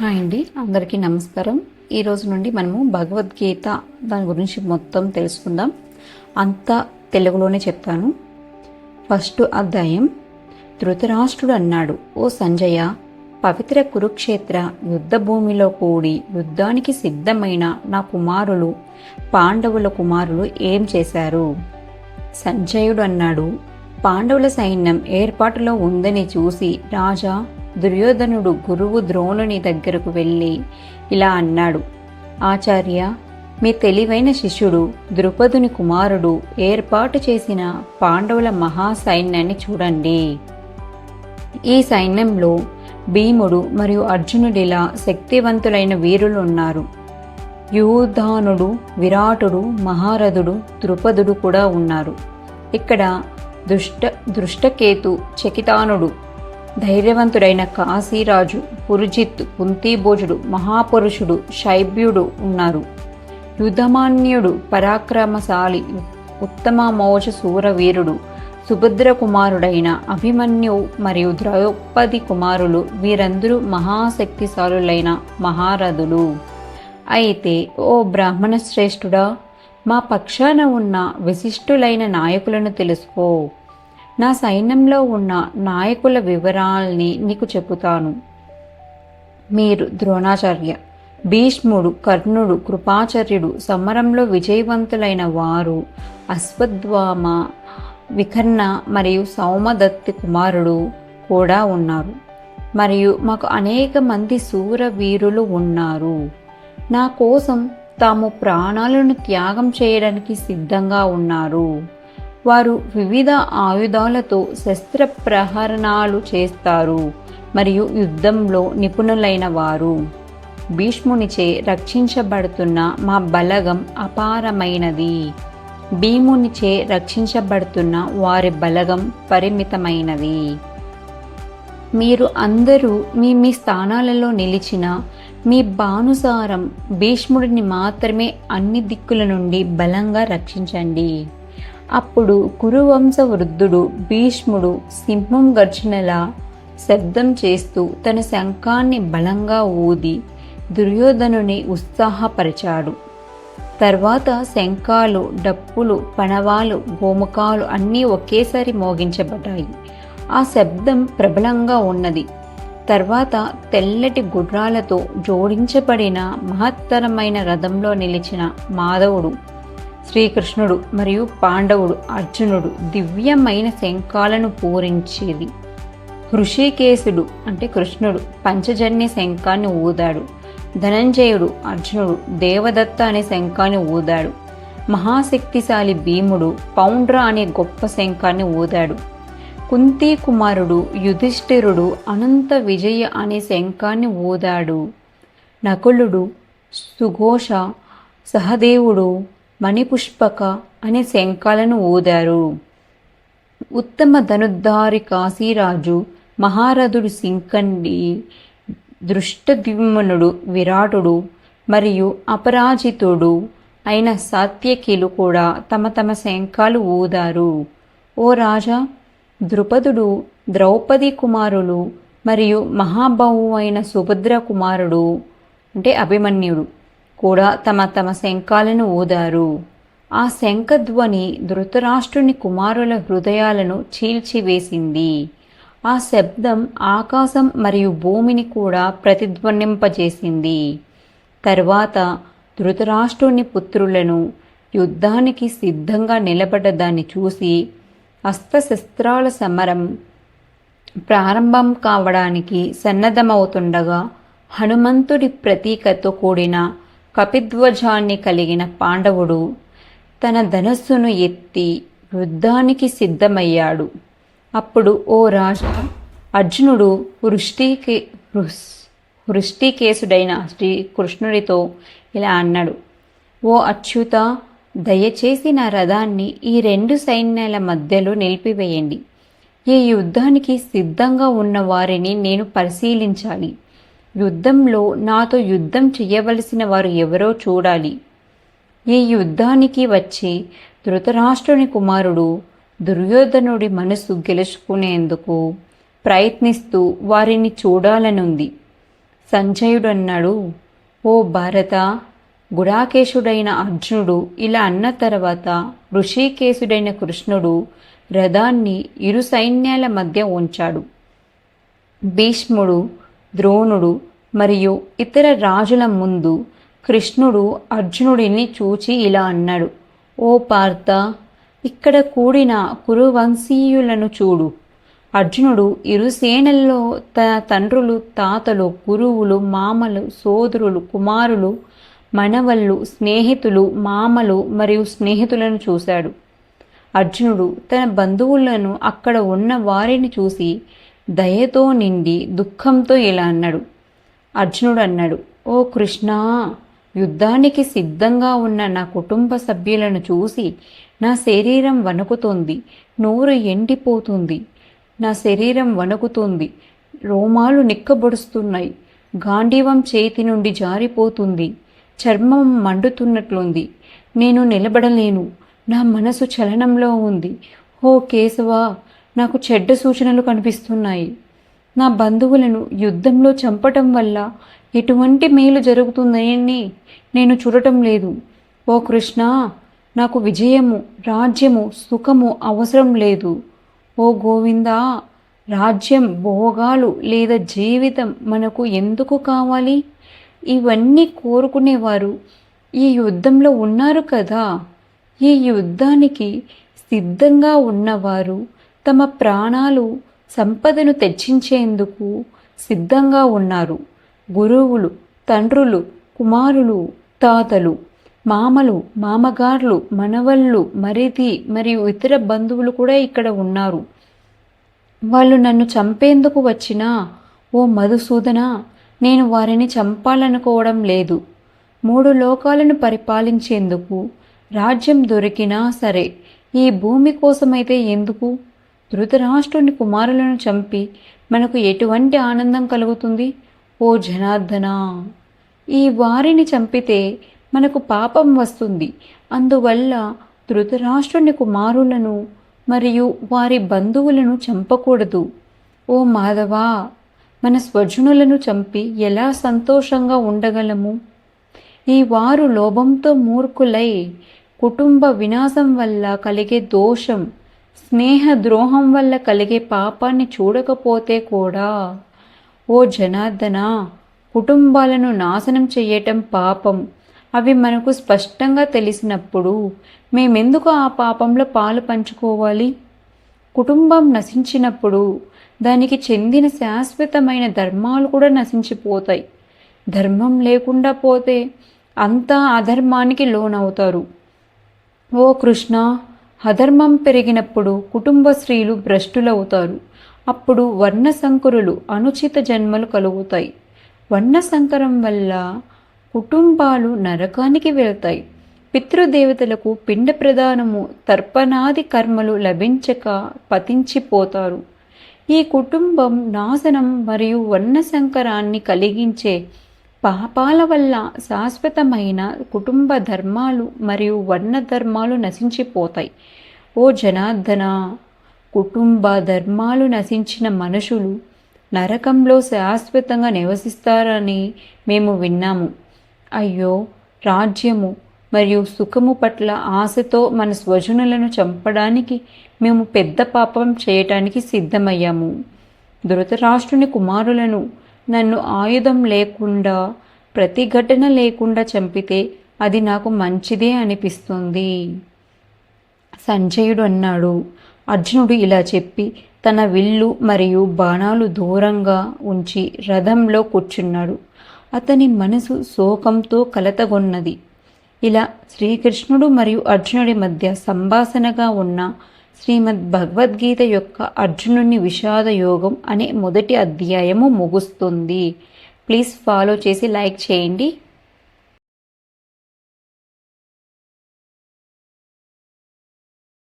Hi అండి, అందరికీ నమస్కారం. ఈరోజు నుండి మనము భగవద్గీత దాని గురించి మొత్తం తెలుసుకుందాం. అంతా తెలుగులోనే చెప్తాను. ఫస్ట్ అధ్యాయం. ధృతరాష్ట్రుడు అన్నాడు, ఓ సంజయ, పవిత్ర కురుక్షేత్ర యుద్ధ భూమిలో కూడి యుద్ధానికి సిద్ధమైన నా కుమారులు పాండవుల కుమారులు ఏం చేశారు? సంజయుడు అన్నాడు, పాండవుల సైన్యం ఏర్పాటులో ఉందని చూసి రాజా దుర్యోధనుడు గురువు ద్రోణుని దగ్గరకు వెళ్ళి ఇలా అన్నాడు, ఆచార్య, మీ తెలివైన శిష్యుడు ద్రుపదుని కుమారుడు ఏర్పాటు చేసిన పాండవుల మహాసైన్యాన్ని చూడండి. ఈ సైన్యంలో భీముడు మరియు అర్జునుడిలా శక్తివంతులైన వీరులు ఉన్నారు. యూధానుడు, విరాటుడు, మహారథుడు, ద్రుపదుడు కూడా ఉన్నారు. ఇక్కడ దృష్టకేతు, చకితానుడు, ధైర్యవంతుడైన కాశీరాజు, పురుజిత్, కుంతీభోజుడు, మహాపురుషుడు శైబ్యుడు ఉన్నారు. యుధమాన్యుడు, పరాక్రమశాలి, ఉత్తమ మోజ సూరవీరుడు, సుభద్ర కుమారుడైన అభిమన్యు మరియు ద్రౌపది కుమారులు, వీరందరూ మహాశక్తిశాలులైన మహారథులు. అయితే ఓ బ్రాహ్మణ శ్రేష్ఠుడా, మా పక్షాన ఉన్న విశిష్టులైన నాయకులను తెలుసుకో. నా సైన్యంలో ఉన్న నాయకుల వివరాల్ని నీకు చెబుతాను. మీరు ద్రోణాచార్య, భీష్ముడు, కర్ణుడు, కృపాచార్యుడు, సమరంలో విజయవంతులైన వారు, అశ్వత్థామ, వికర్ణ మరియు సౌమదత్తి కుమారుడు కూడా ఉన్నారు. మరియు మాకు అనేక మంది శూరవీరులు ఉన్నారు. నా కోసం తాము ప్రాణాలను త్యాగం చేయడానికి సిద్ధంగా ఉన్నారు. వారు వివిధ ఆయుధాలతో శస్త్ర ప్రహరణాలు చేస్తారు మరియు యుద్ధంలో నిపుణులైన వారు. భీష్మునిచే రక్షించబడుతున్న మా బలగం అపారమైనది. భీమునిచే రక్షించబడుతున్న వారి బలగం పరిమితమైనది. మీరు అందరూ మీ మీ స్థానాలలో నిలిచిన మీ బానుసారం భీష్ముడిని మాత్రమే అన్ని దిక్కుల నుండి బలంగా రక్షించండి. అప్పుడు కురువంశ వృద్ధుడు భీష్ముడు సింహం గర్జనలా శబ్దం చేస్తూ తన శంఖాన్ని బలంగా ఊది దుర్యోధనుని ఉత్సాహపరిచాడు. తర్వాత శంఖాలు, డప్పులు, పణవాలు, గోముఖాలు అన్నీ ఒకేసారి మోగించబడ్డాయి. ఆ శబ్దం ప్రబలంగా ఉన్నది. తర్వాత తెల్లటి గుర్రాలతో జోడించబడిన మహత్తరమైన రథంలో నిలిచిన మాధవుడు, శ్రీకృష్ణుడు మరియు పాండవుడు, అర్జునుడు దివ్యమైన శంఖాలను పూరించేది. హృషికేశుడు అంటే కృష్ణుడు పంచజన్య శంఖాన్ని ఊదాడు. ధనంజయుడు, అర్జునుడు దేవదత్త అనే శంఖాన్ని ఊదాడు. మహాశక్తిశాలి భీముడు పౌండ్ర అనే గొప్ప శంఖాన్ని ఊదాడు. కుంతీ కుమారుడు యుధిష్ఠిరుడు అనంత విజయ అనే శంఖాన్ని ఊదాడు. నకులుడు, సుఘోష, సహదేవుడు మణిపుష్పక అనే శంఖాలను ఊదారు. ఉత్తమ ధనుర్ధారి కాశీరాజు, మహారథుడు శింఖండి, దృష్టద్యుమ్నుడు, విరాటుడు మరియు అపరాజితుడు అయిన సాత్యకిలు కూడా తమ తమ శంఖాలు ఊదారు. ఓ రాజా, ద్రుపదుడు, ద్రౌపది కుమారులు మరియు మహాబాహు అయిన సుభద్ర కుమారుడు అంటే అభిమన్యుడు కూడా తమ తమ శంఖాలను ఊదారు. ఆ శంఖధ్వని ధృతరాష్ట్రుని కుమారుల హృదయాలను చీల్చివేసింది. ఆ శబ్దం ఆకాశం మరియు భూమిని కూడా ప్రతిధ్వనింపజేసింది. తర్వాత ధృతరాష్ట్రుని పుత్రులను యుద్ధానికి సిద్ధంగా నిలబడ్డదాన్ని చూసి అస్త్రశస్త్రాల సమరం ప్రారంభం కావడానికి సన్నద్ధమవుతుండగా హనుమంతుడి ప్రతీకతో కూడిన కపిధ్వజాన్ని కలిగిన పాండవుడు తన ధనస్సును ఎత్తి యుద్ధానికి సిద్ధమయ్యాడు. అప్పుడు ఓ రాజా, అర్జునుడు హృష్టికేశుడైన శ్రీకృష్ణుడితో ఇలా అన్నాడు, ఓ అచ్యుత, దయచేసి నా రథాన్ని ఈ రెండు సైన్యాల మధ్యలో నిలిపివేయండి. ఈ యుద్ధానికి సిద్ధంగా ఉన్న వారిని నేను పరిశీలించాలి. యుద్ధంలో నాతో యుద్ధం చేయవలసిన వారు ఎవరో చూడాలి. ఈ యుద్ధానికి వచ్చి ధృతరాష్ట్రుని కుమారుడు దుర్యోధనుడి మనసు గెలుచుకునేందుకు ప్రయత్నిస్తూ వారిని చూడాలనుంది. సంజయుడు అన్నాడు, ఓ భారత, గుడాకేశుడైన అర్జునుడు ఇలా అన్న తర్వాత ఋషికేశుడైన కృష్ణుడు రథాన్ని ఇరు సైన్యాల మధ్య ఉంచాడు. భీష్ముడు, ద్రోణుడు మరియు ఇతర రాజుల ముందు కృష్ణుడు అర్జునుడిని చూచి ఇలా అన్నాడు, ఓ పార్థ, ఇక్కడ కూడిన కురువంశీయులను చూడు. అర్జునుడు ఇరు సేనల్లో తన తండ్రులు, తాతలు, గురువులు, మామలు, సోదరులు, కుమారులు, మనవళ్ళు, స్నేహితులు, మామలు మరియు స్నేహితులను చూశాడు. అర్జునుడు తన బంధువులను, అక్కడ ఉన్న వారిని చూసి దయతో నిండి దుఃఖంతో ఇలా అన్నాడు. అర్జునుడు అన్నాడు, ఓ కృష్ణ, యుద్ధానికి సిద్ధంగా ఉన్న నా కుటుంబ సభ్యులను చూసి నా శరీరం వణుకుతోంది, నోరు ఎండిపోతుంది, నా శరీరం వణుకుతుంది, రోమాలు నిక్కబొడుస్తున్నాయి, గాంధీవం చేతి నుండి జారిపోతుంది, చర్మం మండుతున్నట్లుంది, నేను నిలబడలేను, నా మనసు చలనంలో ఉంది. ఓ కేశవ, నాకు చెడ్డ సూచనలు కనిపిస్తున్నాయి. నా బంధువులను యుద్ధంలో చంపటం వల్ల ఎటువంటి మేలు జరుగుతుందని నేను చూడటం లేదు. ఓ కృష్ణ, నాకు విజయము, రాజ్యము, సుఖము అవసరం లేదు. ఓ గోవిందా, రాజ్యం, భోగాలు లేదా జీవితం మనకు ఎందుకు కావాలి? ఇవన్నీ కోరుకునేవారు ఈ యుద్ధంలో ఉన్నారు కదా. ఈ యుద్ధానికి సిద్ధంగా ఉన్నవారు తమ ప్రాణాలు, సంపదను తెచ్చించేందుకు సిద్ధంగా ఉన్నారు. గురువులు, తండ్రులు, కుమారులు, తాతలు, మామలు, మామగార్లు, మనవళ్ళు, మరిది మరియు ఇతర బంధువులు కూడా ఇక్కడ ఉన్నారు. వాళ్ళు నన్ను చంపేందుకు వచ్చినా, ఓ మధుసూదన, నేను వారిని చంపాలనుకోవడం లేదు. 3 లోకాలను పరిపాలించేందుకు రాజ్యం దొరికినా సరే ఈ భూమి కోసమైతే ఎందుకు? ధృతరాష్ట్రుని కుమారులను చంపి మనకు ఎటువంటి ఆనందం కలుగుతుంది? ఓ జనార్దన, ఈ వారిని చంపితే మనకు పాపం వస్తుంది. అందువల్ల ధృతరాష్ట్రుని కుమారులను మరియు వారి బంధువులను చంపకూడదు. ఓ మాధవ, మన స్వజనులను చంపి ఎలా సంతోషంగా ఉండగలము? ఈ వారు లోభంతో మూర్ఖులై కుటుంబ వినాశం వల్ల కలిగే దోషం, స్నేహ ద్రోహం వల్ల కలిగే పాపాన్ని చూడకపోతే కూడా, ఓ జనార్దన, కుటుంబాలను నాశనం చేయటం పాపం. అవి మనకు స్పష్టంగా తెలిసినప్పుడు మేమెందుకు ఆ పాపంలో పాలు పంచుకోవాలి? కుటుంబం నశించినప్పుడు దానికి చెందిన శాశ్వతమైన ధర్మాలు కూడా నశించిపోతాయి. ధర్మం లేకుండా పోతే అంతా అధర్మానికి లోనవుతారు. ఓ కృష్ణ, అధర్మం పెరిగినప్పుడు కుటుంబ స్త్రీలు భ్రష్టులవుతారు. అప్పుడు వర్ణసంకరులు, అనుచిత జన్మలు కలుగుతాయి. వర్ణసంకరం వల్ల కుటుంబాలు నరకానికి వెళ్తాయి. పితృదేవతలకు పిండ ప్రదానము, తర్పణాది కర్మలు లభించక పతించిపోతారు. ఈ కుటుంబం నాశనం మరియు వర్ణసంకరాన్ని కలిగించే పాపాల వల్ల శాశ్వతమైన కుటుంబ ధర్మాలు మరియు వర్ణ ధర్మాలు నశించిపోతాయి. ఓ జనార్దన, కుటుంబ ధర్మాలు నశించిన మనుషులు నరకంలో శాశ్వతంగా నివసిస్తారని మేము విన్నాము. అయ్యో, రాజ్యము మరియు సుఖము పట్ల ఆశతో మన స్వజనులను చంపడానికి మేము పెద్ద పాపం చేయటానికి సిద్ధమయ్యాము. ధృతరాష్ట్రుని కుమారులను నన్ను ఆయుధం లేకుండా, ప్రతిఘటన లేకుండా చంపితే అది నాకు మంచిదే అనిపిస్తుంది. సంజయుడు అన్నాడు. అర్జునుడు ఇలా చెప్పి తన విల్లు మరియు బాణాలు దూరంగా ఉంచి రథంలో కూర్చున్నాడు. అతని మనసు శోకంతో కలతగొన్నది. ఇలా శ్రీకృష్ణుడు మరియు అర్జునుడి మధ్య సంభాషణగా ఉన్న శ్రీమద్ భగవద్గీత యొక్క అర్జునుని విషాద యోగం అనే మొదటి అధ్యాయము ముగుస్తుంది. ప్లీజ్ ఫాలో చేసి లైక్ చేయండి.